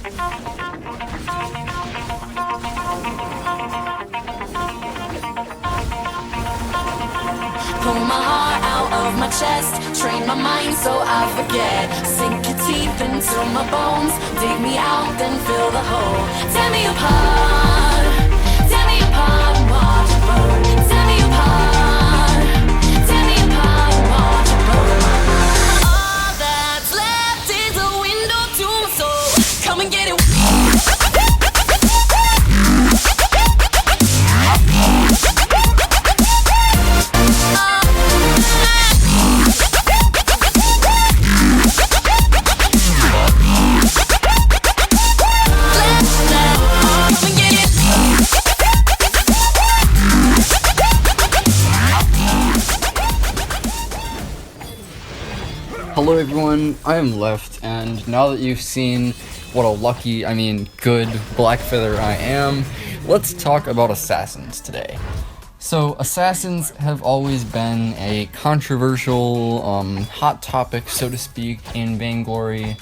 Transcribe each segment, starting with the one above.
Pull my heart out of my chest, train my mind so I forget. Sink your teeth into my bones, dig me out, then fill the hole. Tear me apart, and watch it burn. Tear me apart, and watch it burn. All that's left is a window to my soul. Come and get it. Hello everyone, I am Left, and now that you've seen what a lucky, good Blackfeather I am, let's talk about assassins today. So, assassins have always been a controversial, hot topic, so to speak, in Vainglory.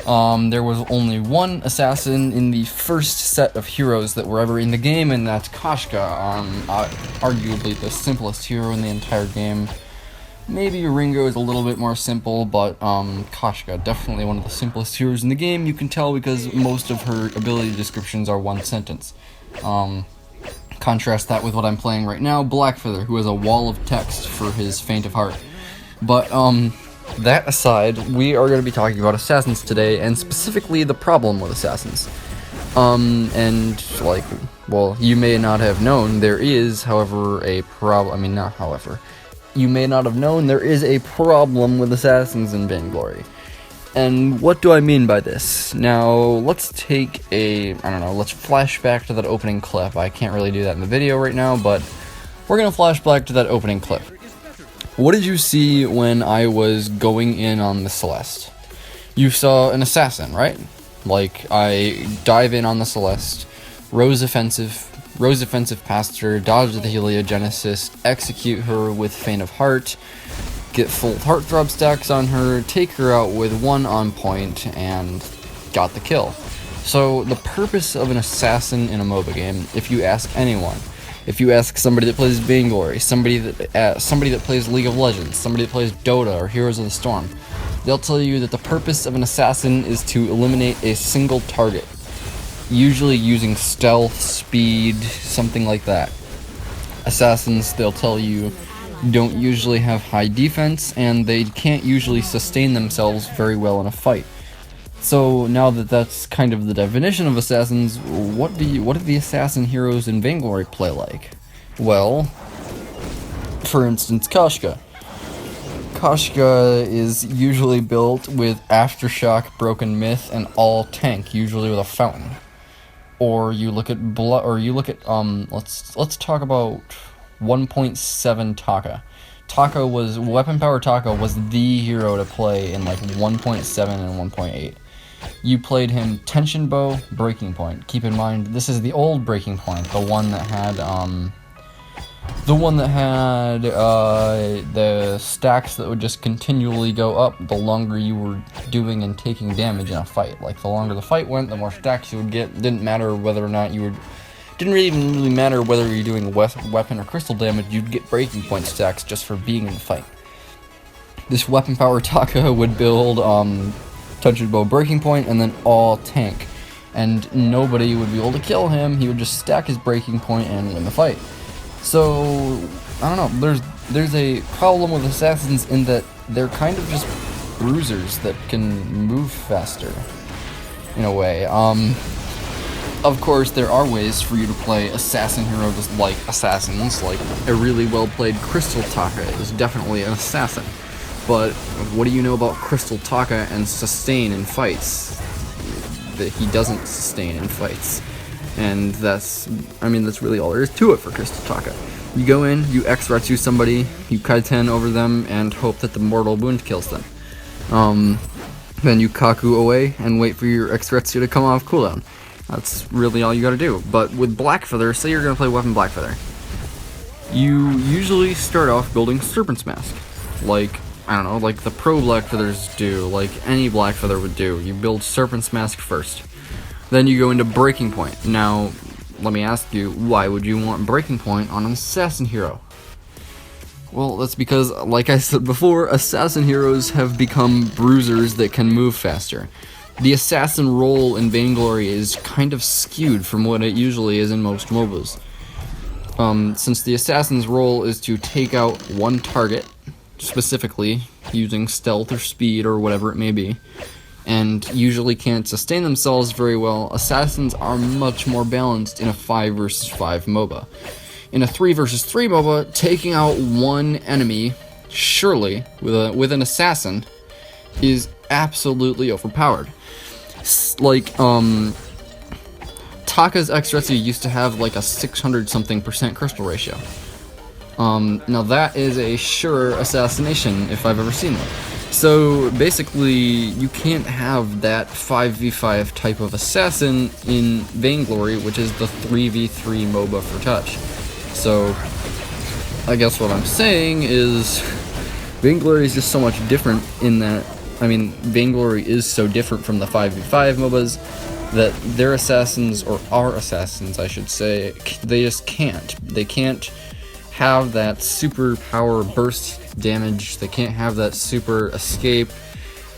There was only one assassin in the first set of heroes that were ever in the game, and that's Koshka, arguably the simplest hero in the entire game. Maybe Ringo is a little bit more simple, but Koshka, definitely one of the simplest heroes in the game. You can tell because most of her ability descriptions are one sentence. Contrast that with what I'm playing right now, Blackfeather, who has a wall of text for his Faint of Heart. But that aside, we are going to be talking about assassins today, and specifically the problem with assassins. You may not have known, there is, however, a problem, you may not have known, there is a problem with assassins in Vainglory. And what do I mean by this? Now, let's take let's flash back to that opening clip. I can't really do that in the video right now, but we're gonna flash back to that opening clip. What did you see when I was going in on the Celeste? You saw an assassin, right? Like, I dive in on the Celeste, Rose offensive past her, dodge the Heliogenesis, execute her with Faint of Heart, get full Heartthrob stacks on her, take her out with one on point, and got the kill. So the purpose of an assassin in a MOBA game, if you ask anyone, if you ask somebody that plays Vainglory, somebody that plays League of Legends, somebody that plays Dota or Heroes of the Storm, they'll tell you that the purpose of an assassin is to eliminate a single target. Usually using stealth, speed, something like that. Assassins, they'll tell you, don't usually have high defense, and they can't usually sustain themselves very well in a fight. So now that that's kind of the definition of assassins, what do the assassin heroes in Vainglory play like? Well, for instance, Koshka. Koshka is usually built with Aftershock, Broken Myth, and all tank, usually with a fountain. Or you look at let's talk about 1.7 Taka. Weapon Power Taka was the hero to play in like 1.7 and 1.8. You played him Tension Bow, Breaking Point. Keep in mind, this is the old Breaking Point, the one that had the stacks that would just continually go up the longer you were doing and taking damage in a fight. Like, the longer the fight went, the more stacks you would get. Didn't matter whether or not didn't really matter whether you're doing weapon or crystal damage, you'd get Breaking Point stacks just for being in the fight. This Weapon Power Taka would build Tension Bow, Breaking Point, and then all tank. And nobody would be able to kill him. He would just stack his Breaking Point and win the fight. So, I don't know, there's a problem with assassins in that they're kind of just bruisers that can move faster, in a way. Of course, there are ways for you to play assassin heroes like assassins, like a really well-played Crystal Taka is definitely an assassin. But what do you know about Crystal Taka and sustain in fights? That he doesn't sustain in fights. And that's really all there is to it for Crystal Taka. You go in, you X-Retsu somebody, you Kaiten over them, and hope that the Mortal Wound kills them. Then you Kaku away and wait for your X-Retsu to come off cooldown. That's really all you gotta do. But with Blackfeather, say you're gonna play Weapon Blackfeather, you usually start off building Serpent's Mask. Like, I don't know, like the pro Blackfeathers do, like any Blackfeather would do. You build Serpent's Mask first. Then you go into Breaking Point. Now, let me ask you, why would you want Breaking Point on an assassin hero? Well, that's because, like I said before, assassin heroes have become bruisers that can move faster. The assassin role in Vainglory is kind of skewed from what it usually is in most MOBAs. Since the assassin's role is to take out one target, specifically, using stealth or speed or whatever it may be, and usually can't sustain themselves very well, assassins are much more balanced in a 5 versus 5 MOBA. In a 3 versus 3 MOBA, taking out one enemy, surely, with an assassin, is absolutely overpowered. Like, Taka's X-Retsu used to have like a 600-something% crystal ratio. Now that is a sure assassination if I've ever seen one. So basically, you can't have that 5v5 type of assassin in Vainglory, which is the 3v3 MOBA for touch. So, I guess what I'm saying is, Vainglory is just so much different in that, Vainglory is so different from the 5v5 MOBAs that their assassins, or our assassins I should say, they just can't. They can't have that super power burst damage, they can't have that super escape.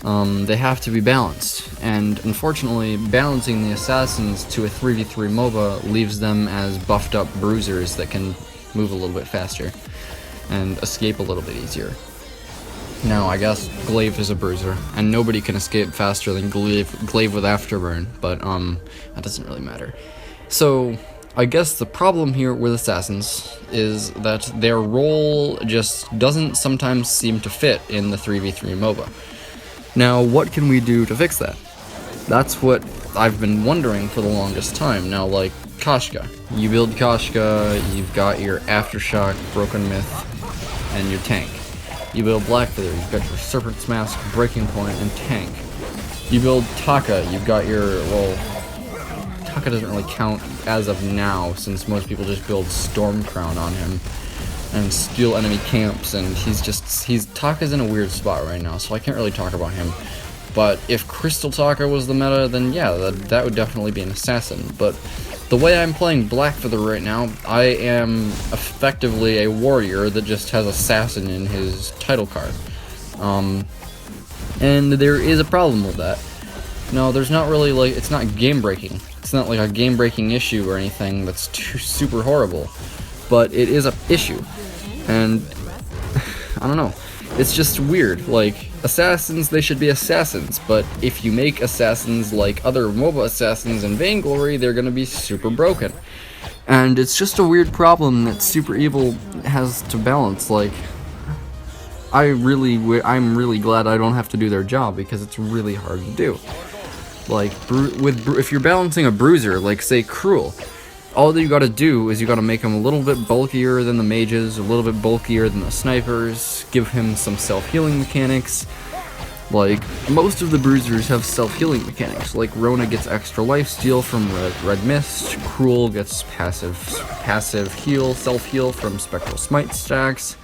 They have to be balanced, and unfortunately balancing the assassins to a 3v3 MOBA leaves them as buffed up bruisers that can move a little bit faster and escape a little bit easier. Now I guess Glaive is a bruiser, and nobody can escape faster than Glaive with Afterburn, but that doesn't really matter. So I guess the problem here with assassins is that their role just doesn't sometimes seem to fit in the 3v3 MOBA. Now, what can we do to fix that? That's what I've been wondering for the longest time. Now, like, Koshka. You build Koshka, you've got your Aftershock, Broken Myth, and your tank. You build Blackfeather, you've got your Serpent's Mask, Breaking Point, and tank. You build Taka, you've got your, well, Taka doesn't really count as of now, since most people just build Stormcrown on him and steal enemy camps, and Taka's in a weird spot right now, so I can't really talk about him. But if Crystal Taka was the meta, then yeah, that would definitely be an assassin. But the way I'm playing Blackfeather right now, I am effectively a warrior that just has assassin in his title card. And there is a problem with that. No, there's not really, like, it's not game breaking. It's not like a game breaking issue or anything that's too super horrible. But it is a issue, and I don't know, it's just weird. Like, assassins, they should be assassins, but if you make assassins like other MOBA assassins in Vainglory, they're gonna be super broken. And it's just a weird problem that Super Evil has to balance. Like, I'm really glad I don't have to do their job, because it's really hard to do. Like, if you're balancing a bruiser, like say Cruel, all that you gotta do is you gotta make him a little bit bulkier than the mages, a little bit bulkier than the snipers, give him some self-healing mechanics. Like, most of the bruisers have self-healing mechanics. Like, Rona gets extra lifesteal from Red Mist, Cruel gets passive heal, self-heal from Spectral Smite stacks,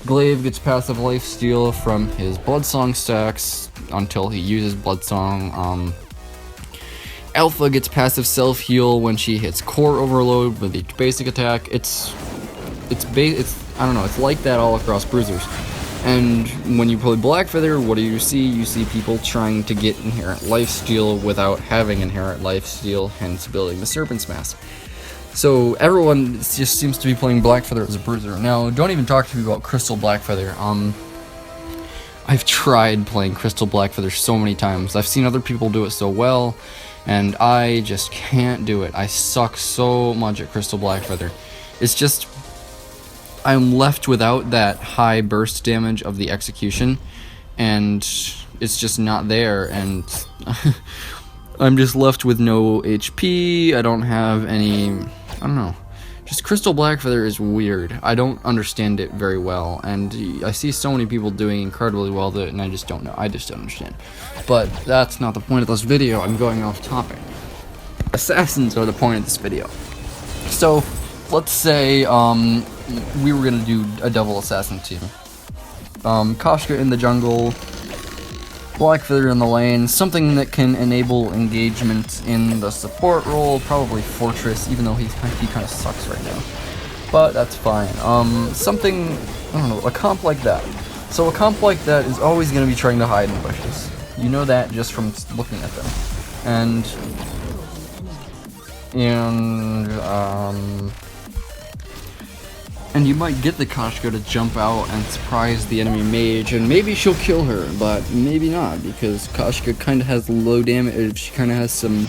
Glaive gets passive lifesteal from his Bloodsong stacks until he uses Bloodsong. Alpha gets passive self-heal when she hits Core Overload with each basic attack. It's I don't know, it's like that all across bruisers. And when you play Blackfeather, what do? You see people trying to get inherent lifesteal without having inherent lifesteal, hence building the Serpent's Mask. So everyone just seems to be playing Blackfeather as a bruiser. Now, don't even talk to me about Crystal Blackfeather. I've tried playing Crystal Blackfeather so many times. I've seen other people do it so well, and I just can't do it. I suck so much at Crystal Blackfeather. It's just, I'm left without that high burst damage of the execution, and it's just not there, and I'm just left with no HP, I don't have any, I don't know. Just Crystal Blackfeather is weird. I don't understand it very well, and I see so many people doing incredibly well with it, and I just don't know. I just don't understand. But that's not the point of this video. I'm going off topic. Assassins are the point of this video. So, let's say we were gonna do a double assassin team. Koshka in the jungle, Blackfeather in the lane, something that can enable engagement in the support role, probably Fortress, even though he kind of sucks right now. But that's fine. Something, I don't know, a comp like that. So a comp like that is always going to be trying to hide in bushes. You know that just from looking at them. And you might get the Koshka to jump out and surprise the enemy mage, and maybe she'll kill her, but maybe not, because Koshka kind of has low damage. She kind of has some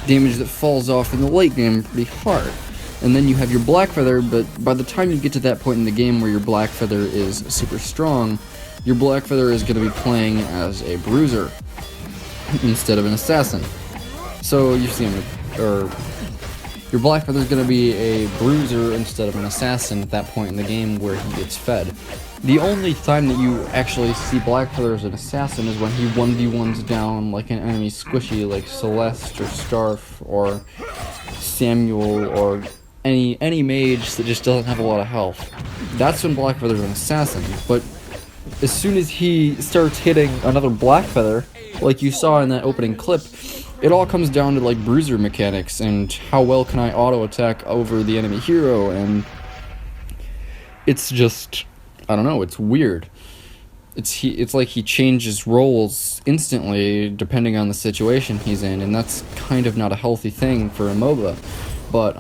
damage that falls off in the late game pretty hard. And then you have your Blackfeather, but by the time you get to that point in the game where your Blackfeather is super strong, your Blackfeather is going to be playing as a bruiser instead of an assassin. So you see him, or your Blackfeather is going to be a bruiser instead of an assassin at that point in the game where he gets fed. The only time that you actually see Blackfeather as an assassin is when he 1v1s down like an enemy squishy like Celeste or Scarf or Samuel or any mage that just doesn't have a lot of health. That's when Blackfeather's an assassin, but as soon as he starts hitting another Blackfeather, like you saw in that opening clip, it all comes down to like bruiser mechanics and how well can I auto attack over the enemy hero, and it's just, I don't know, it's weird. It's like he changes roles instantly depending on the situation he's in, and that's kind of not a healthy thing for a MOBA. But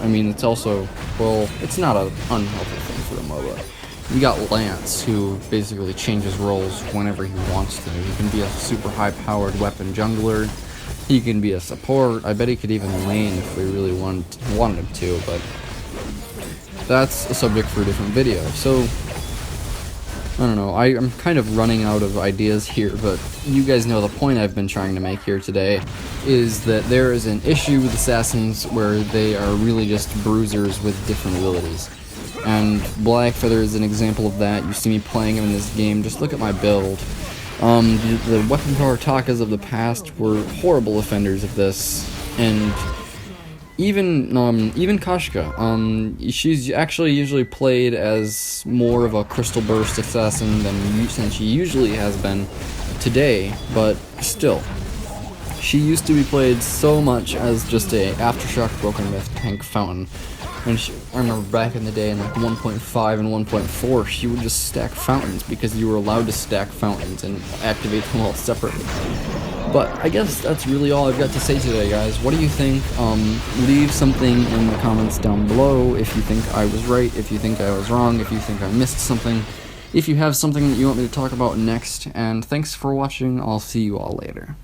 I mean, it's also, well, it's not an unhealthy thing for a MOBA. You got Lance, who basically changes roles whenever he wants to. He can be a super high-powered weapon jungler. He can be a support. I bet he could even lane if we really wanted him to, but that's a subject for a different video. So, I don't know. I'm kind of running out of ideas here, but you guys know the point I've been trying to make here today, is that there is an issue with assassins where they are really just bruisers with different abilities. And Blackfeather is an example of that. You see me playing him in this game. Just look at my build. The weapon power Takas of the past were horrible offenders of this, and even Koshka. She's actually usually played as more of a Crystal Burst assassin than she usually has been today, but still. She used to be played so much as just a Aftershock Broken Myth tank fountain. And I remember back in the day in like 1.5 and 1.4, she would just stack fountains because you were allowed to stack fountains and activate them all separately. But I guess that's really all I've got to say today, guys. What do you think? Leave something in the comments down below if you think I was right, if you think I was wrong, if you think I missed something, if you have something that you want me to talk about next. And thanks for watching. I'll see you all later.